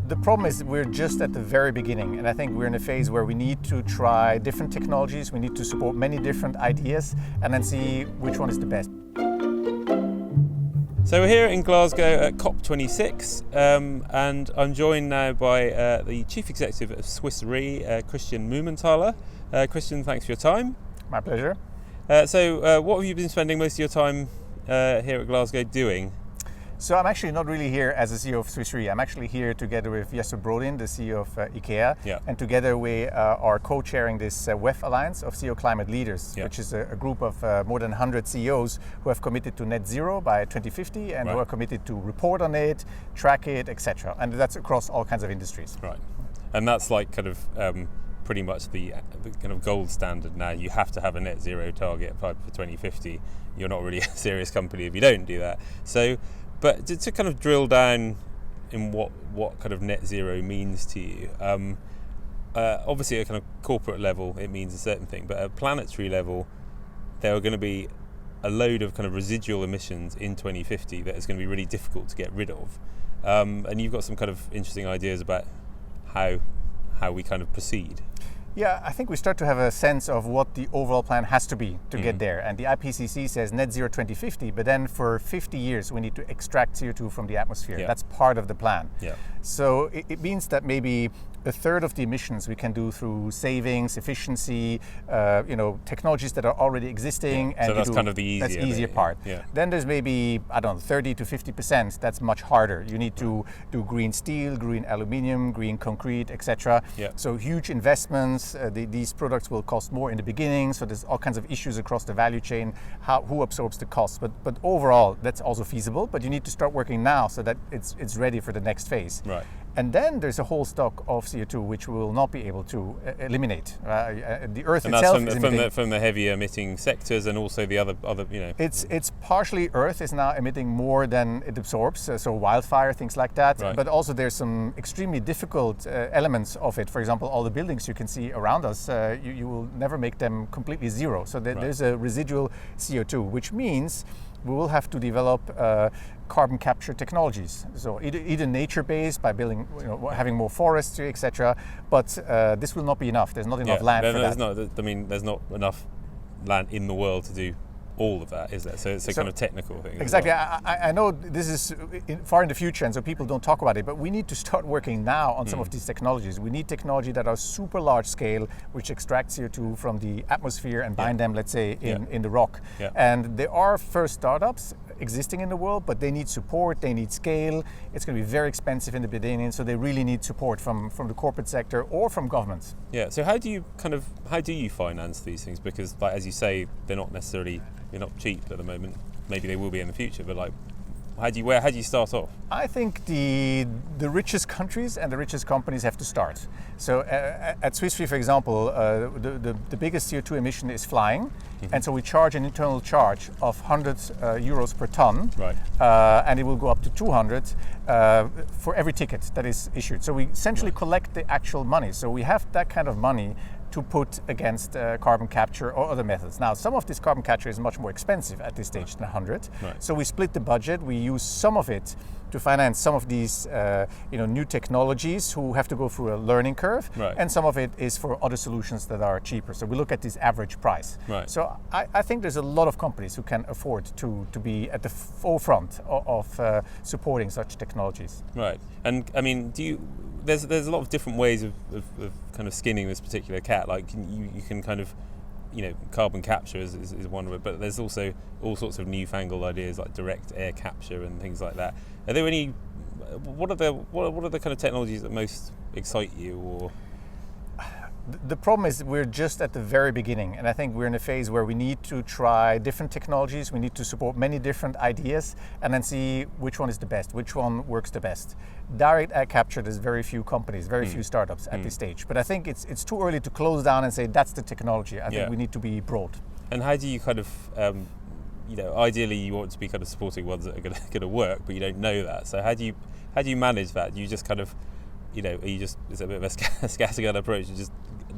The problem is we're just at the very beginning, and I think we're in a phase where we need to try different technologies, we need to support many different ideas, and then see which one is the best. So we're here in Glasgow at COP26, and I'm joined now by the Chief Executive of Swiss Re, Christian Mumenthaler. Christian, thanks for your time. My pleasure. So what have you been spending most of your time here at Glasgow doing? So I'm actually not really here as the CEO of Swiss Re. I'm actually here together with Jesper Brodin, the CEO of IKEA, and together we are co-chairing this WEF Alliance of CEO Climate Leaders, which is a group of more than 100 CEOs who have committed to net zero by 2050 and who are committed to report on it, track it, etc. And that's across all kinds of industries. Right, and that's like kind of pretty much the kind of gold standard now. You have to have a net zero target for 2050. You're not really a serious company if you don't do that. So. But to kind of drill down in what kind of net zero means to you, obviously at a kind of corporate level it means a certain thing, but at a planetary level there are going to be a load of kind of residual emissions in 2050 that is going to be really difficult to get rid of. And you've got some kind of interesting ideas about how we kind of proceed. Yeah, I think we start to have a sense of what the overall plan has to be to get there. And the IPCC says net zero 2050, but then for 50 years we need to extract CO2 from the atmosphere. That's part of the plan. So it means that maybe a third of the emissions we can do through savings, efficiency, technologies that are already existing. And so that's kind of the easier part. Then there's maybe, 30 to 50%. That's much harder. You need to do green steel, green aluminium, green concrete, etc. So huge investments. These products will cost more in the beginning. So there's all kinds of issues across the value chain. Who absorbs the cost? But overall, that's also feasible. But you need to start working now so that it's ready for the next phase. And then there's a whole stock of CO2 which we will not be able to eliminate. The Earth itself is emitting from the heavy emitting sectors, and also the other. It's partially Earth is now emitting more than it absorbs, so wildfire, things like that. But also there's some extremely difficult elements of it. For example, all the buildings you can see around us, you will never make them completely zero. So there's a residual CO2, which means we will have to develop carbon capture technologies. So either nature-based by building, having more forestry, etc. But this will not be enough. There's not enough land for that. There's not enough land in the world to do all of that, is there? So it's a kind of technical thing. Exactly. I know this is far in the future, and so people don't talk about it, but we need to start working now on some of these technologies. We need technology that are super large scale, which extract CO2 from the atmosphere and bind them, let's say, in the rock. And there are first startups existing in the world, but they need support, they need scale. It's going to be very expensive in the beginning, so they really need support from the corporate sector or from governments. So how do you finance these things? Because, like, as you say, they're not cheap at the moment. Maybe they will be in the future, but how do you start off? I think the richest countries and the richest companies have to start. So at Swiss Re, for example, the biggest CO2 emission is flying, and so we charge an internal charge of 100 euros per ton, and it will go up to 200 for every ticket that is issued. So we essentially collect the actual money. So we have that kind of money to put against carbon capture or other methods. Now, some of this carbon capture is much more expensive at this stage than 100. So we split the budget. We use some of it to finance some of these new technologies who have to go through a learning curve, and some of it is for other solutions that are cheaper. So we look at this average price. So I think there's a lot of companies who can afford to be at the forefront of supporting such technologies. And I mean, there's a lot of different ways of kind of skinning this particular cat. Like you can kind of, carbon capture is one of it, but there's also all sorts of newfangled ideas like direct air capture and things like that. Are there any? What are the kind of technologies that most excite you? Or the problem is we're just at the very beginning, and I think we're in a phase where we need to try different technologies. We need to support many different ideas and then see which one is the best, which one works the best. Direct air capture, there's very few companies, very few startups at this stage. But I think it's too early to close down and say that's the technology. I think we need to be broad. And how do you kind of, ideally you want to be kind of supporting ones that are going to work, but you don't know that. So how do you manage that? Do you just kind of, is it a bit of a scattergun approach? You just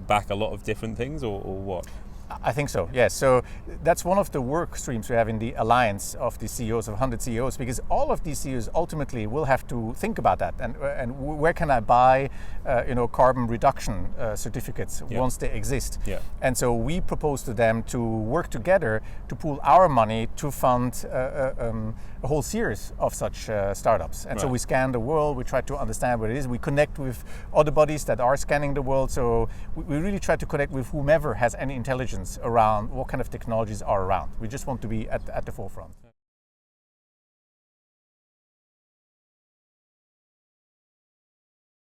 back a lot of different things, or what? I think so, yes. So that's one of the work streams we have in the alliance of the CEOs, of 100 CEOs, because all of these CEOs ultimately will have to think about that. And where can I buy, carbon reduction certificates once they exist? Yeah. And so we propose to them to work together to pool our money to fund a whole series of such startups. And so we scan the world, we try to understand what it is, we connect with other bodies that are scanning the world. So we really try to connect with whomever has any intelligence around what kind of technologies are around. We just want to be at the forefront.